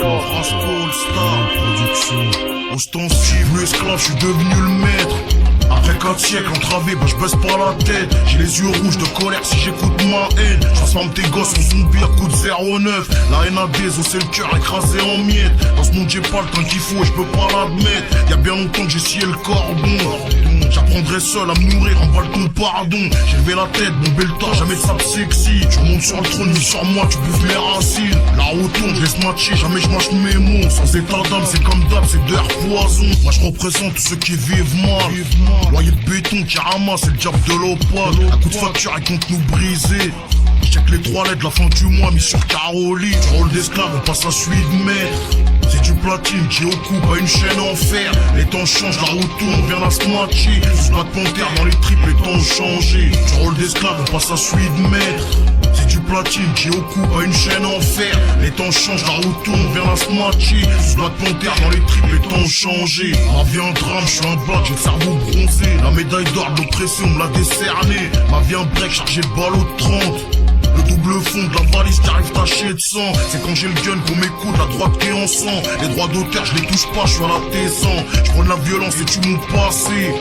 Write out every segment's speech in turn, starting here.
Rascal, Star, production, ostensible, esclave, je suis devenu le maître. Après 4 siècles entravé, bah je baisse pas la tête. J'ai les yeux rouges de colère si j'écoute ma haine. Je transforme tes gosses en zombies à coup de 09. La haine a désossé le cœur écrasé en miettes. Dans ce monde j'ai pas le temps qu'il faut et je peux pas l'admettre. Y'a bien longtemps que j'ai scié le cordon. J'apprendrai seul à me nourrir en bas ton pardon. J'ai levé la tête, bombé le temps, jamais de sable sexy. Tu remontes sur le trône, ni sur moi, tu bouffes mes racines. La roue tourne, je laisse matcher, jamais je mâche mes mots. Sans état d'âme, c'est comme d'hab, c'est de l'air poison. Moi je représente tous ceux qui vivent mal. Loyer de béton qui ramasse, c'est le diable de l'opale. Un coup de facture et compte nous briser. Check les 3 lettres, la fin du mois, mis sur Caroline. Rôle d'esclave, on passe à celui de maître. C'est du platine qui occupe à une chaîne en fer. Les temps changent, la route tourne, on vient à se matcher. Sous la panthère dans les tripes, les temps ont changé. Du rôle d'esclave, on passe à celui de maître. C'est du platine qui occupe à une chaîne en fer. Les temps changent, la route tourne, on vient à se matcher. Sous la panthère dans les tripes, les temps ont changé. Ma vie un drame, je suis un black, j'ai le cerveau bronzé. La médaille d'or de l'oppression, on me l'a décerné. Ma vie un break, chargé de ballots de 30. Le double fond de la valise qui arrive taché de sang. C'est quand j'ai le gun qu'on m'écoute, la droite qui est en sang. Les droits d'auteur je les touche pas, je suis à la T100. Je prends de la violence et tu mon passé.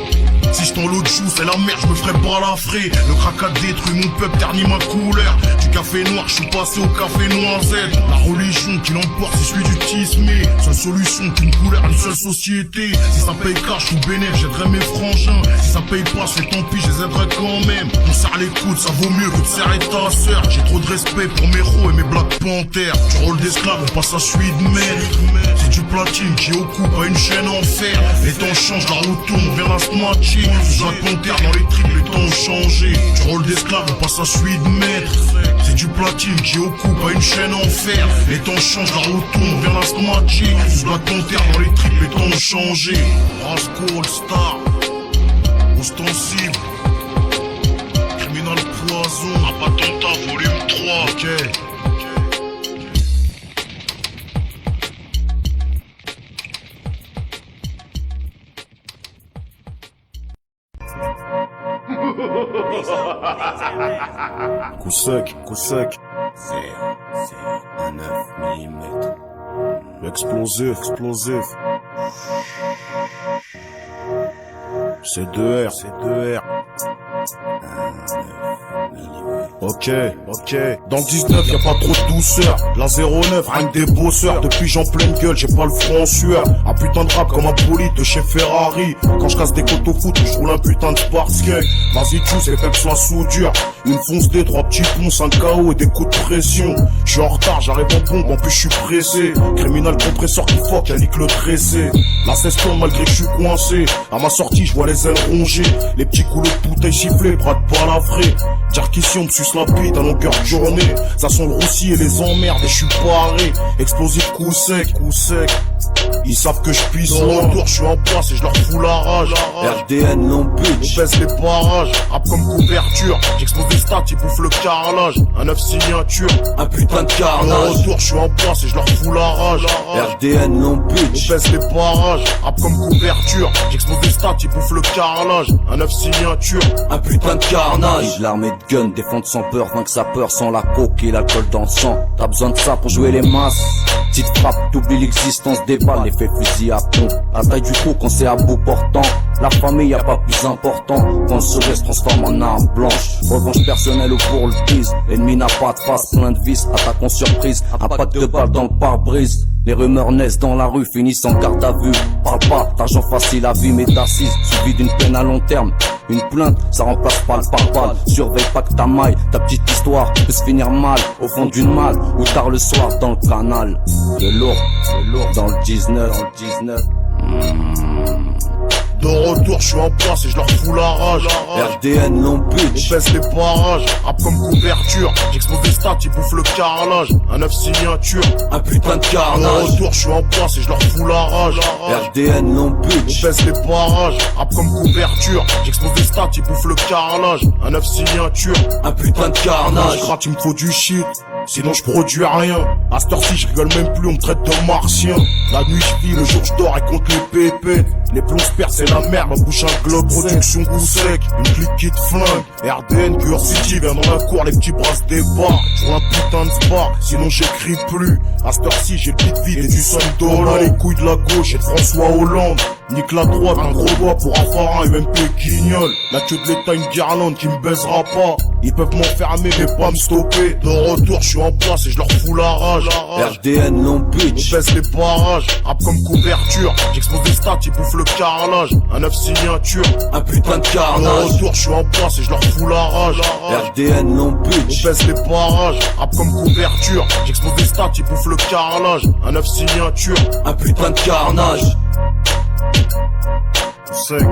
Si je t'en l'autre chou, c'est la merde, je me ferai balafrer. Le crack a détruit mon peuple, terni ma couleur. Du café noir, je suis passé au café noisette. La religion qui l'emporte, c'est celui du tismé. Seule solution qu'une couleur, une seule société. Si ça paye cash ou bénéf, j'aiderai mes frangins. Si ça paye pas, c'est tant pis, je les aiderai quand même. On serre les coudes, ça vaut mieux que de serrer ta sœur. J'ai trop de respect pour mes héros et mes Black Panthers. Du rôle d'esclave, on passe à celui de maître. C'est du platine qui occupe à une chaîne en fer. Les temps changent, la route tourne, on vient à se matcher. Sous la panthère dans les tripes, les temps ont changé. Du rôle d'esclave, on passe à celui de maître. C'est du platine qui occupe à une chaîne en fer. Les temps changent, la route tourne, on vient à se matcher. Sous la panthère dans les tripes, les temps ont changé. Rascal, Star, ostensible, criminal poison, Apatonta, volume 3. Ok. Coup sec, coup sec. C'est un 9 mm. Explosif, explosif. C'est 2R, c'est 2R. Ok, ok. Dans le 19, y'a pas trop de douceur. La 09, rien que des bosseurs. Depuis j'en pleine gueule, j'ai pas le front en sueur. Un putain de rap comme un poli de chez Ferrari. Quand je casse des côtes au foot, je roule un putain de Sparkskeg. Vas-y, tu sais, fait que soit soudure. Une fonce des 3 petits ponces, un KO et des coups de pression. Je suis en retard, j'arrive en pompe, en plus je suis pressé. Criminal compresseur qui fuck, y'a nique le tressé. La 16 tourne malgré que je suis coincé. À ma sortie, je vois les ailes rongées. Les petits coulots de bouteilles sifflés, bras de palavrés. Dire qu'ici on me suce la bite à longueur de journée. Ça sent le roussi et les emmerdes et je suis paré. Explosif, coup sec, coup sec. Ils savent que je pisse au retour, je suis en place et je leur fous la rage. RDN non bitch. On baisse les parages, rap comme couverture. J'explose les stats, ils bouffent le carrelage. Un 9 signature, Un putain de au carnage. retour, je suis en place et je leur fous la rage. RDN non bitch. On baisse les parages, rap comme couverture. J'explose les stats, ils bouffent le carrelage. Un 9 signature, Un putain de carnage. L'armée de gun, défendre sans peur, vaincre sa peur sans la coke et l'alcool dans le sang. T'as besoin de ça pour jouer les masses. Petite frappe, t'oublies l'existence des balles, l'effet fusil à pompe. La taille du coup quand c'est à bout portant. La famille y a pas plus important. Quand le sourire se transforme en arme blanche. Revanche personnelle ou pour le bise. L'ennemi n'a pas de face, plein de vis. Attaque en surprise, un pack de balles dans le pare-brise. Les rumeurs naissent dans la rue, finissent en garde à vue. Parle pas, d'argent facile à vie, mais d'assises. Suivi d'une peine à long terme. Une plainte, ça remplace pas le pare-balles. Surveille pas que ta maille, ta petite histoire peut se finir mal. Au fond d'une malle, ou tard le soir dans le canal. Le lourd dans le 19, de retour, je suis en place et je leur fous la rage. RDN non bitch. On baisse les parages, rap comme couverture. J'explose les stats, ils bouffent le carrelage. Un 9 signature, Un putain de de carnage. retour, je suis en place et je leur fous la rage. RDN non bitch. On baisse les parages, rap comme couverture. J'explose les stats, ils bouffent le carrelage. Un 9 signature, Un putain de je carnage. gratte, il me faut du shit. Sinon je produis rien. À cette heure-ci je rigole même plus, on me traite de martien. La nuit je vis, le jour je dors et compte les pépettes. Les plombs se perdent, c'est la merde, ma bouche un globe, production coup sec, une clique qui te flingue. RDN, Cure City, viens dans la cour, les petits bras se débarquent. J'vois un putain de sport, sinon j'écris plus. À cette heure-ci, j'ai le beat vide et du son dollar. Les couilles de la gauche et de François Hollande. Nique la droite, un gros doigt pour un pharaon et même Guignol. La queue de l'état, une guirlande qui me baisera pas. Ils peuvent m'enfermer mais pas me stopper. De retour, je suis en place et je leur fous la rage. RDN Long Beach. On baisse les barrages, rap comme couverture. J'expose des stats, ils bouffent le carrelage. Un 9 signature, un putain de de carnage. retour, je suis en place et je leur fous la rage. RDN Long Beach. On baisse les barrages, rap comme couverture. J'expose des stats, ils bouffent le carrelage. Un 9 signature, un putain de carnage. sec.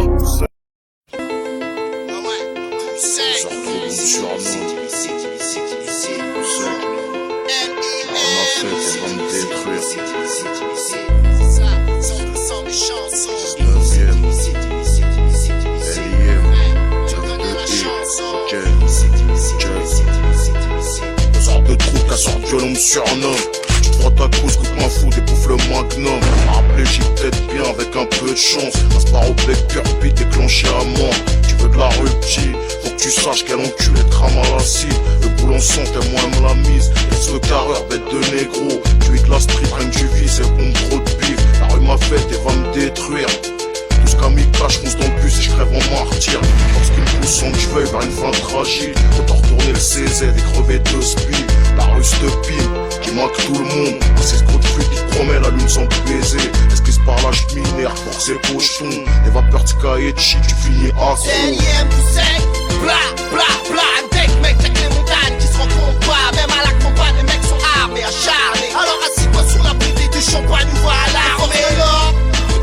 De trou, ta sorte violon me surnomme. Tu prends ta cause, coupe ma foudre et bouffe le magnum. Rappelé, j'y peut-être bien avec un peu de chance. Passe par au bec, cœur, puis déclenché à mort. Tu veux de la rupture, faut que tu saches qu'elle enculé crame à la cible. Le boulon sang, témoin me la mise. Et ce carreur, bête de négro. Tu es de la street, rien que du vice et bon gros de bif. La rue m'a faite et va me détruire. Tout ce kamikaze, je fonce dans le bus et je crève en martyr. Parce qu'il me pousse sans que je veuille vers une fin tragique. Autant retourner le CZ et crever de speed. La rue se pime, qui manque tout le monde. C'est ce gros de flûte qui promet la lune sans baiser. Esquisse par la cheminée, pour ses pochetons. Les vapeurs de et de chic, tu finis à C'est énième, tu sais, bla bla bla. Deck, mec, check les montagnes qui se rencontrent pas. Même à la campagne, les mecs sont armés, acharnés. Alors assis-toi sur la bouteille du champagne, ou va à l'arme. Et là,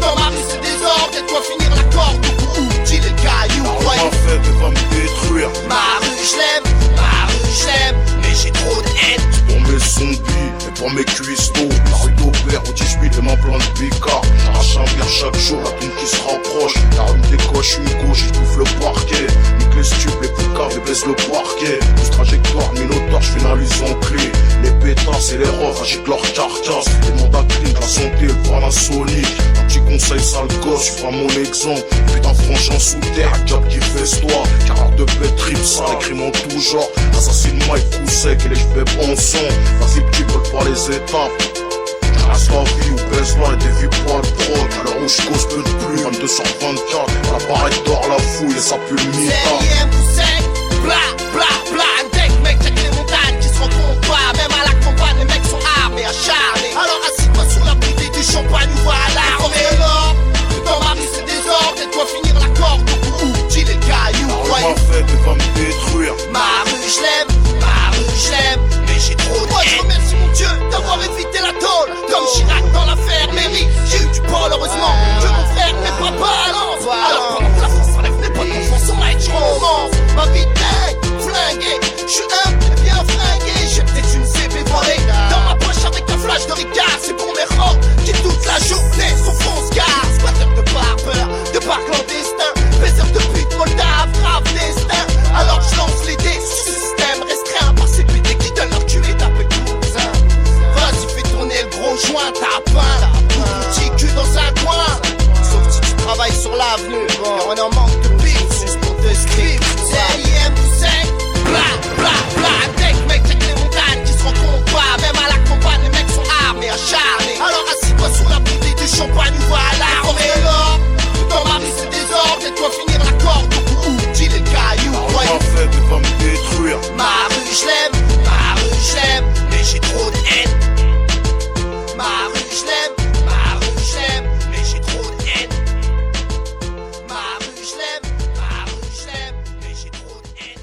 dans ma vie c'est désordre. Et toi finir la corde, ou dis les cailloux. ma fête, elle va me détruire. Ma rue, je l'aime, mais j'ai trop de haine. Pour mes zombies et pour mes cuistots. La rue d'Aubert au 18 les mains plein de picards. J'arrache un verre chaque jour, la tune qui se rapproche. La rue me décoche une gauche, j'y bouffe le parquet. Nique les stupes, les plus caves et baisse le parquet. Plus trajectoire, minotaure, j'finalise en clé. Les pétasses et les refs agitent leur carcasse. Les mandats clean, la santé, le Panasonic. Un petit conseil sale gosse, tu feras mon exemple. Putain frangin sous terre, un job qui festoie. Carrière de bête, trip, sale, les crimes en tout genre. Assassine Mike, coup sec et les cheveux bon sang. Vas-y petit, vole pas les étapes. Reste la vie ou baisse-la et dévie pas le prod. À l'heure où je cause peu de pluie, 22 sur 24. L'appareil dort la fouille et ça pue le C'est mita. énième, tu sais, bla bla bla. Deck, mec, check les montagnes qui se rencontrent pas. Même à la campagne, les mecs sont armés, acharnés. Alors assis-toi sur la bouteille du champagne, ou va à l'arme. Et là, dans ma vie c'est désordre. Et toi finir la corde, ou dis les cailloux. Ma fête, elle va me détruire. Ma rue, je l'aime, mais j'ai trop de haine. Moi je remercie mon Dieu d'avoir évité la tôle. Comme Chirac dans l'affaire Mairie, j'ai eu du bol heureusement que mon frère n'est pas balance. Alors pendant que la France enlève mes potes, mon son mec, je romance. Ma vie dingue, flinguée, je suis humble et bien flingué. J'ai peut-être une CB volée dans ma poche avec un flash de Ricard. C'est pour mes rangs qui toute la journée sont fonce-gare. Squatter de barbeur, de bar clandestin, baiseur de pute, moldave, grave destin. Alors je lance les dés sous ce système restreint par ces pédés qui donnent leur cul et tapent cousin. Vas-y fais tourner le gros joint, t'as faim. Petit cul dans un coin. Sauf si tu travailles sur l'avenue. Et on en manque de piles, juste pour te script. C'est IM, tu sais, bla bla bla. Deck, mec, check les montagnes qui se rencontrent pas. Même à la campagne, les mecs sont armés, acharnés. Alors assis-toi sur la bouteille du champagne, ou va à l'arme. Et là, dans ma vie c'est désordre. Et toi finir la corde, ou dis les cailloux. Ma fête, elle va me détruire. Ma rue, je l'aime, mais j'ai trop de haine. Ma rue, je l'aime, mais j'ai trop de haine. Ma rue, je l'aime, mais j'ai trop de haine.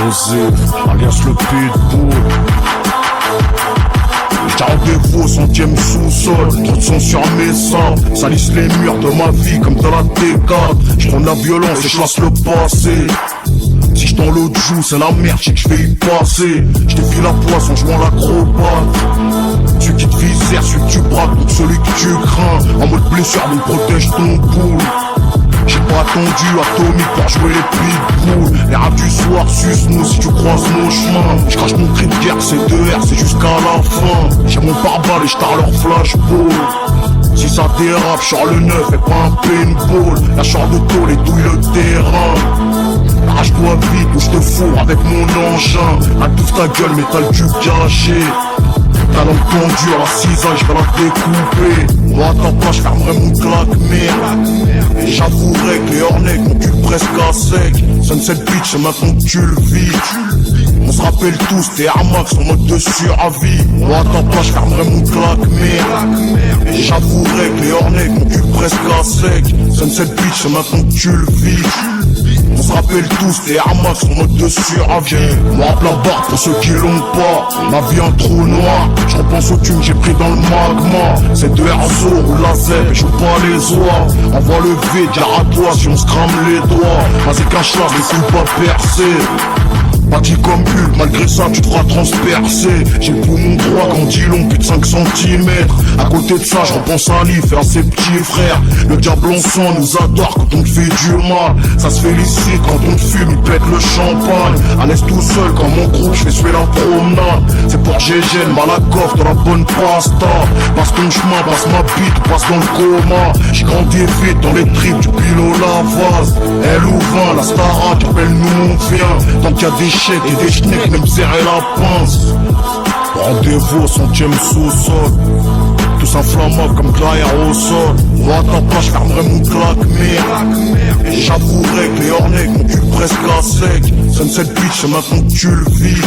Explosif, alias le pitbull. J'ai rendez-vous au 100ème sous-sol. Trop de sang sur mes sables, salissent les murs de ma vie comme dans la T4. J'prends la violence et j'lasse le passé. Si j'tends l'autre joue, c'est la merde, j'sais que j'vais y passer. J'défie la poisse en jouant l'acrobate. Celui qui te visère, celui que tu braques, donc celui que tu crains. En mode blessure, donc protège ton boule. J'ai pas attendu Atomic pour jouer les pitbulls. Les rats du soir suce-nous si tu croises nos chemins. J'crache mon cri de guerre, c'est 2R, c'est jusqu'à la fin. J'ai mon pare-balles et j'tare leur flashball. Si ça dérape, j'sors le neuf et pas un paintball. La char de tôle et douille le terrain. Arrache-toi vite ou j'te fourre avec mon engin. Adouve ta gueule, métal du caché. Ta langue tendue à la cisaille, j'vais la découper. Moi à ta place, j'fermerai mon claque-mère. Et j'avouerai que les Hornets m'ont cul presque à sec. Sunset Beach, c'est maintenant que tu le vis. On se rappelle tous, t'es Air Max en mode de survie. Moi à ta place, j'fermerai mon claque-mère. Et j'avouerai que les Hornets m'ont cul presque à sec. Sunset Beach, c'est maintenant que tu le vis. On se rappelle tous, t'es Air Max en mode de survie. Moi à plat barre pour ceux qui l'ont pas. Ma vie un trou noir. Je repense au tune j'ai pris dans le magma. C'est de Herzo ou la Z, je joue pas les oies. Envoie le vide, y'a à toi si on se crame les doigts. Vas-y cache-la, les couilles pas percées. Bâti comme Hulk, malgré ça tu te feras transpercer. J'ai le poumon droit quand dit long, plus de 5 cm. À côté de ça, je repense à Leaf et à ses petits frères. Le diable en sang nous adore quand on te fait du mal. Ça se félicite quand on te fume, il pète le champagne. À l'aise tout seul quand mon groupe, je fais suer la promenade. C'est pour GG, le Malakoff dans la bonne pasta. Passe ton chemin, passe ma bite, passe dans le coma. J'ai grandi vite dans les tripes du Pilo Lavaz. Elle ou 20, la Starac, appelle-nous, on vient. Tant qu'il y a des et des schnecks, même serrer la pince. Rendez-vous au 100ème sous-sol. Tous inflammables comme de l'aérosol. Moi à ta place, j'fermerai mon claque-mère. Et j'avouerai que les Hornets m'ont cul presque à sec. Sunset Beach, c'est maintenant que tu le vis.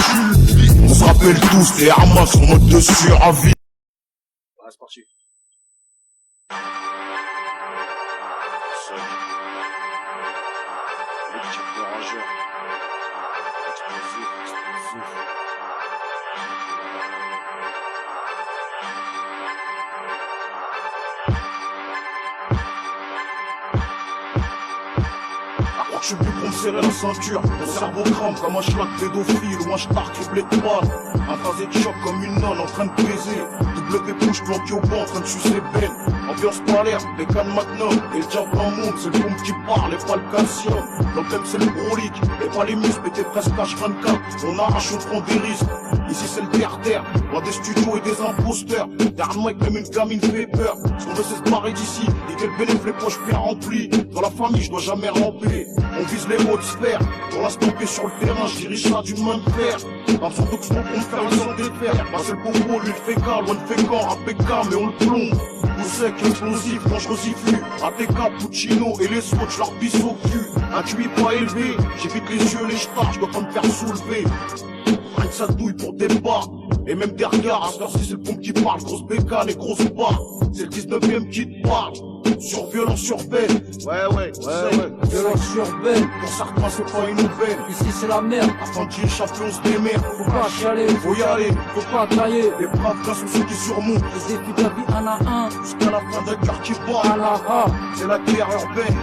On se rappelle tous, t'es Air Max en mode de survie. Ouais, c'est parti. Je suis plus pour me serrer la ceinture. Mon cerveau crame comme un schlag pédophile ou un star criblé de balles. Un phasé de choc comme une nonne en train de baiser. W bouche planqué au banc en train de sucer Ben. Ambiance polaire, des cannes Magnum. Et le diable en monde, c'est le bombe qui parle et pas le calcium. L'antenne c'est le brolique, et pas les muscles, mais t'es presque H24. On arrache, on prend des risques. Ici c'est le terre-terre, loin des studios et des imposteurs. Derrière moi avec même une gamine fait peur. Ce qu'on veut c'est se barrer d'ici, et quel bénéfice les poches bien remplies. Dans la famille je dois jamais ramper. On vise les hautes sphères, pour l'instant que sur le terrain, je dirige ça d'une main de fer. Pas besoin d'oxmo pour me faire le sang des fers. Bah c'est le bobo, lui le fait car, loin de fait quand, APK, mais on le plombe. Vous sec, explosif, dangerosiflu. ATK, Puccino et les autres, je leur bisse au cul. Un QI pas élevé, j'évite les yeux, les stars, je dois pas me faire soulever. Rien que ça douille pour des bars. Et même des regards, à ce heure-ci c'est le pompe qui parle. Grosse bécane et grosse barre. C'est le 19ème qui te parle. Sur violence urbaine. Ouais. Violence urbaine. Pour certains c'est pas une nouvelle. Ici c'est la merde. Afin qu'il échappe on se démerde. Faut pas chialer, Faut y aller. faut pas tailler. Les braves gars sont ceux qui surmontent. Les défis de la vie un à un. Jusqu'à la fin d'un cœur qui À bat. la rat. C'est la guerre urbaine.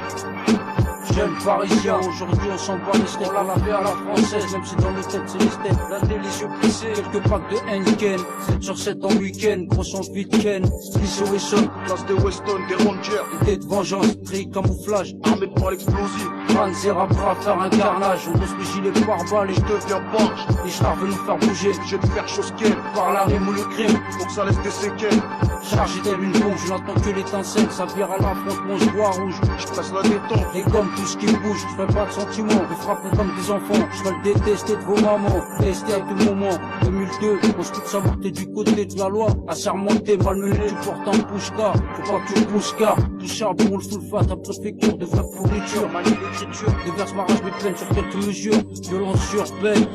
Jeune parisien, aujourd'hui on s'en bat les steaks. On l'a lavé à la française, même si dans nos têtes c'est les steaks. La télé les yeux plissés, quelques packs de Henken. 7 sur 7 en week-end, grosse envie de Ken. Spliss au Wesson, Place des Weston, des Rangers. idée de vengeance, tri camouflage. Armés de balles explosives. Panzer à bras, faire un carnage. On pose le gilet pare-balles et Je deviens barge. les stars veulent nous faire bouger. J'ai de faire chose qu'elle. Par la rime ou le crime. Faut que ça laisse des séquelles. Chargé telle une bombe, je n'entends que l'étincelle. Ça vire à l'affrontement, je vois rouge. Je presse la détente. Et comme tout ce qui bouge, je ferai pas de sentiments. Vous frapperez comme des enfants, je vais le détester de vos mamans. Tester à tout moment. 2002, on se peut savoir que t'es du côté de la loi. Assermenté, malmené, tu portes un pouche-car. Faut pas que tu pousses car. Touché à bon le full fat, à préfecture de vraie pourriture. Manie d'écriture, déverse ma rage, mais pleine sur quelques mesures. Violence urbaine.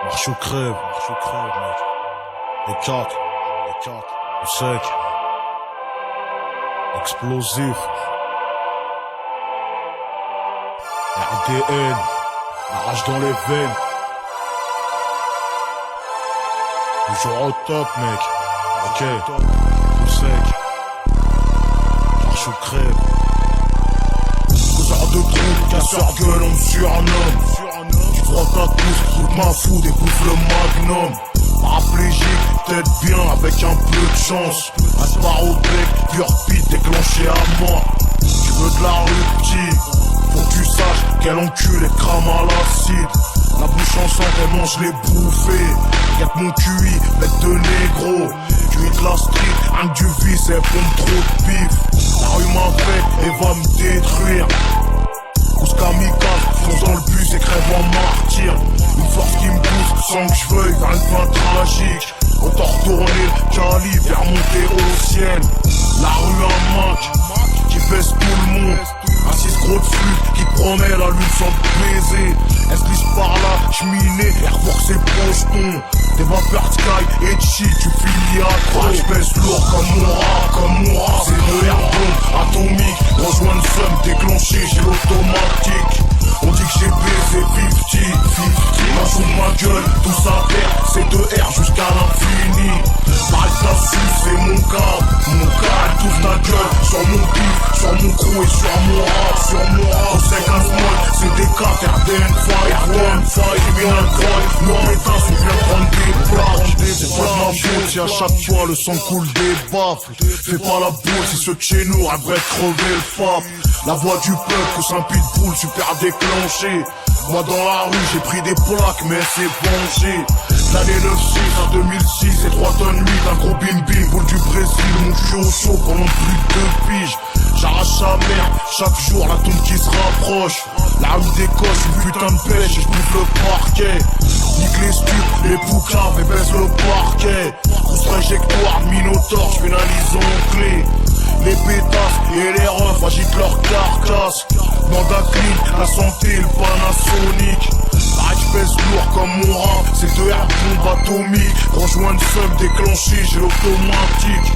Marche ou crève, mec. Les 4, au sec. Explosif. RDN, la rage dans les veines. Toujours au top, mec. Ok, au sec. Marche ou crève. de trou, casseur gueule, on me surnomme. Tu crois ta couche, toute ma foudre, écoute le magnum. Paraplégique, peut-être bien avec un peu de chance. Aspar au bec, pure pite déclenché à mort. Tu veux de la rupture, faut que tu saches quel enculé crame à l'acide. La bouche en sang, tellement je l'ai bouffé. Regarde mon QI, bête de négro. QI de la street, un que du vice, elle pompe trop de pif. La rue m'a fait et va me détruire. Pousse kamikaze, fonce dans le bus et crève en martyr. Une force qui me pousse sans que je veuille vers une fin tragique. Autant retourner le calibre et remonter au ciel. La rue un Mac qui baisse tout le monde. Un 6 gros de flûte qui promet la lune sans te baiser. Elle se glisse par là, cheminée, air pour ses postons. Des vapeurs de sky et de shit, tu finis à croire. J'pèse lourd comme mon rat. C'est le air bombe atomique. Rejoins le seum déclenché, j'ai l'automatique. On dit que j'ai baisé 50. Là sous ma gueule, tout ça terre. C'est de R jusqu'à l'infini. Pareil que t'as su, c'est mon câble. Mon câble, touche ta gueule. Sur mon pif, sur mon crew et sur mon rap. Sur mon rap, on sait qu'un small, c'est des cartes RDN fight, criminal crime. Nos pétasses, on vient prendre des plaques. C'est pas de ma faute si à chaque fois le sang coule des baffles. Fais pas la boule si ceux de chez nous rêveraient de crever le fap. La voix du peuple, au sein pitbull, super déclenché. Moi dans la rue j'ai pris des plaques mais c'est penché. L'année 96 à 2006 c'est 3 tonnes 8, un gros bim bim, boule du Brésil, mon cul au chaud pendant plus de 2 piges. J'arrache sa mère, chaque jour la tombe qui se rapproche. La rue d'Écosse, une putain de pêche et j'bouffe le parquet. Nique les stupes, les poucaves et baisse le parquet. Grosse trajectoire, minotaure, j'pénalise en clé. Les pétasses et les refs agitent leur carcasse. Mandat clean, la santé, le Panasonic. Pareil j'pèse lourd comme mon rat. C'est de air bombe atomique. Rejoins le seum déclenché, j'ai l'automatique.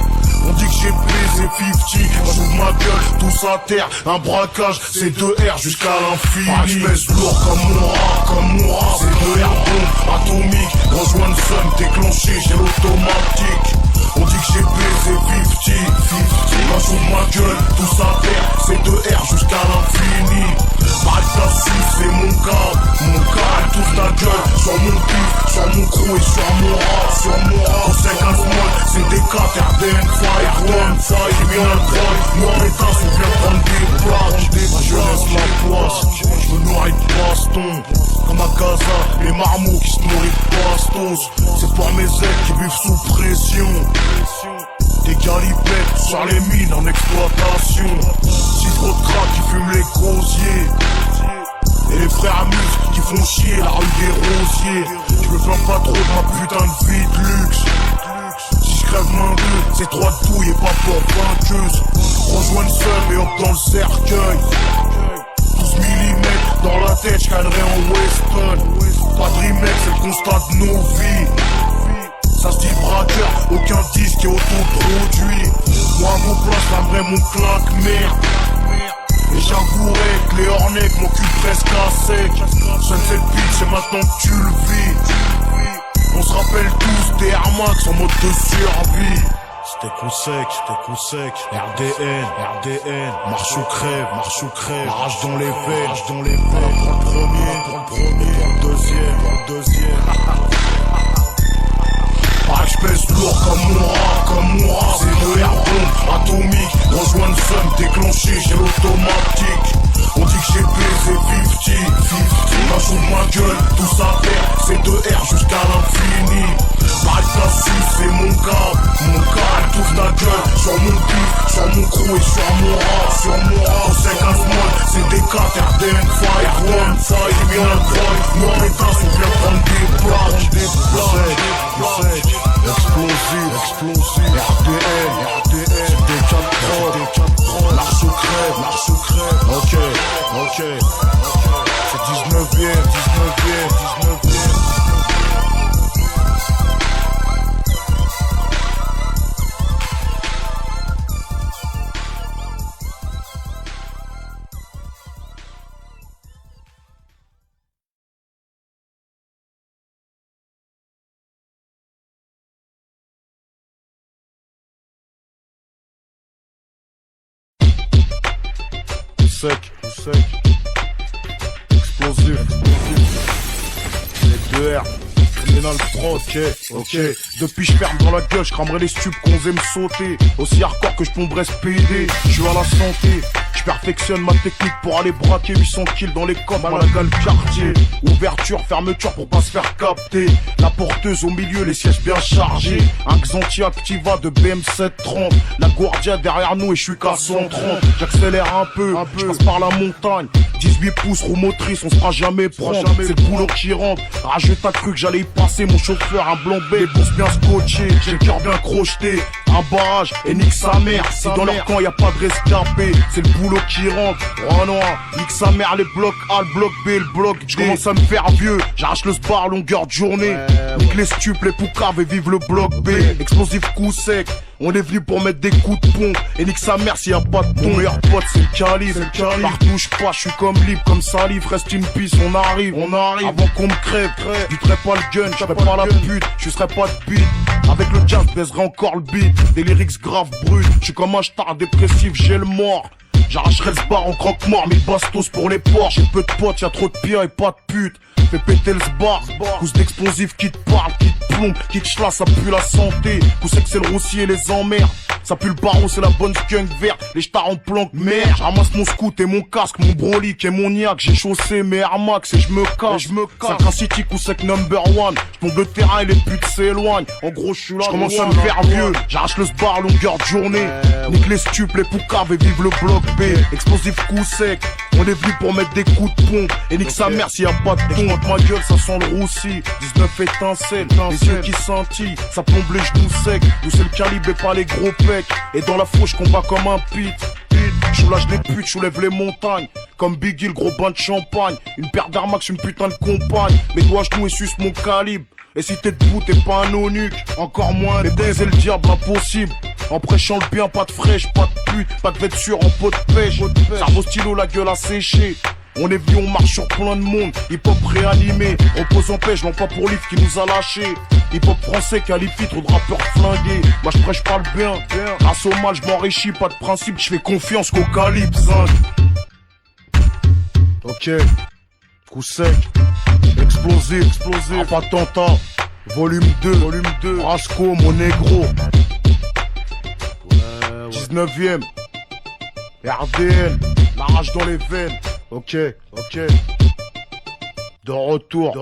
On dit que j'ai baisé 50. J'ouvre ma gueule, tous à terre. Un braquage, c'est de R jusqu'à l'infini. Pareil j'pèse lourd comme mon rat. C'est de air bombe atomique. Rejoins le seum déclenché, j'ai l'automatique. On dit que j'ai baisé 50. Là j'ouvre ma gueule, tous à terre. C'est de R jusqu'à l'infini. Pareil que t'as su, c'est mon câble. Mon câble, touche ta gueule. Sur mon pif, sur mon crew et sur mon rap. On sait qu'un small, c'est des cartes RDN fight, criminal crime. Nos pétasses, on vient prendre des plaques. Je laisse ma place, je me nourris de baston. Comme à Gaza, les marmots qui se nourrissent de bastos. C'est pour mes ailes qui vivent sous pression. Des galipettes sur les mines en exploitation. 6 gros de crack qui fument les gosiers. Et les frères Mus qui font chier la rue des rosiers. Je me plains pas trop de ma putain de vie de luxe. Si je crève main d'eux, c'est 3 de douille et pas pour vainqueuse. Rejoins le seum et hop dans le cercueil. 12 mm dans la tête, j'cannerai en Weston. Pas de remake, c'est le constat de nos vies. Ça se dit braqueur, aucun disque est autoproduit. Moi à vos places, j'aimerais mon claque merde. Et j'avouerai que les hornets mon cul presque à sec. Sunset Beach, c'est maintenant que tu le vis. On se rappelle tous des Air Max en mode de survie. C'était coup sec, RDN, marche ou crève, la rage dans les veines, pour le premier, pour le deuxième. Pareil j'pèse lourd comme mon rat, c'est de air bombe atomique. Rejoins le seum déclenché, j'ai l'automatique. On dit que j'ai baisé 50. Là j'ouvre ma gueule, tout ça terre. C'est de R jusqu'à l'infini. Pareil que t'as su, c'est mon câble, touche ta gueule. Sur mon pif, sur mon crew et sur mon rap. On sait qu'un small, c'est des cartes RDN fight, criminal crime. Nos pétasses, on vient prendre des plaques. Explosif, RDN, des 4 marche ou crève, ok, c'est 19ème. Sec. 2R. Criminal Pro, ok. Depuis je ferme dans la gueule, je cramerai les stupes qu'on aime sauter. Aussi hardcore que je tomberai SPD. Je suis à la santé. Je perfectionne ma technique pour aller braquer 800 kills dans les coffres à la gale quartier. Ouverture, fermeture pour pas se faire capter. La porteuse au milieu, les sièges bien chargés. Un Xanti Activa de BM730. La Guardia derrière nous et je suis qu'à 130. J'accélère un peu, je passe par la montagne. 18 pouces, roue motrice, on se fera jamais prendre. C'est le boulot qui rentre. Rageux, t'as cru que j'allais y passer. Mon chauffeur, un blanc B, les bourses bien scotchées. J'ai le cœur bien crocheté. Un barrage et nique sa mère. Si dans leur camp y a pas de rescapé, c'est le boulot qui rentre. Oh non, nique sa mère, les blocs A, le bloc B, le bloc D. Je commence à me faire vieux, j'arrache le sbar longueur de journée. Nique les stupes, les poucaves et vive le bloc B. Explosif coup sec, on est venu pour mettre des coups de pompe. Et nique sa mère s'il y a pas de ton meilleur pote, c'est le calibre. Partout je passe, je suis comme libre, comme salive. Reste une piste, on arrive. Avant qu'on me crève, je buterai pas le gun, je ferai pas la pute, je serai pas de bite. Avec le jazz, baiserai encore le beat. Des lyrics graves bruts, je suis comme un star dépressif, j'ai le mort. J'arracherai le bar en croque-mort, 1000 bastos pour les porcs. J'ai peu de potes, y'a trop de pires et pas de putes. Fais péter le sbar, cousse d'explosifs qui te parle, qui te plombe, qui te chlasse, ça pue la santé. Coup sec c'est le roussi et les emmerdes. Ça pue le barreau, c'est la bonne skunk verte. Les stars en planque, merde. J'ramasse mon scout et mon casque, mon brolic et mon niaque. J'ai chaussé mes Air Max et je me cache. Sacra City, coup sec number one. J'tombe le terrain et les putes s'éloignent. En gros, je suis là, j'commence à me faire vieux. J'arrache le sbar longueur de journée. Nique les stupes, les poucaves et vive le bloc B. Explosif coup sec. On est venu pour mettre des coups de pompe. Et nique sa mère s'il y a pas de ton. Ma gueule, ça sent le roussi. 19 étincelles, les yeux qui scintillent. Ça plombe les genoux secs. Nous c'est le calibre et pas les gros pecs. Et dans la fauche, combat comme un pit. Je soulage les putes, je soulève les montagnes. Comme Biggie, le gros bain de champagne. Une paire d'Air Max, une putain de compagne. Mes doigts genoux et suce mon calibre. Et si t'es debout, t'es pas un eunuque. Encore moins, mais baiser le diable, impossible. En prêchant le bien, pas de fraîche, pas de pute, pas de vêture en pot de pêche. Cerveau stylo, la gueule à sécher. On est venu, on marche sur plein de monde. Hip-hop réanimé, repose en paix, je pas pour livre qui nous a lâchés. Hip-hop français qualifie trop de rappeurs flingués. Moi je prêche pas le bien. Grâce au mal, je m'enrichis, pas de principe, je fais confiance qu'au calibre 5. Ok, coup sec, explosif, attentat, volume 2, Rasco, mon négro. 19ème, RDN, la rage dans les veines. Ok. De retour.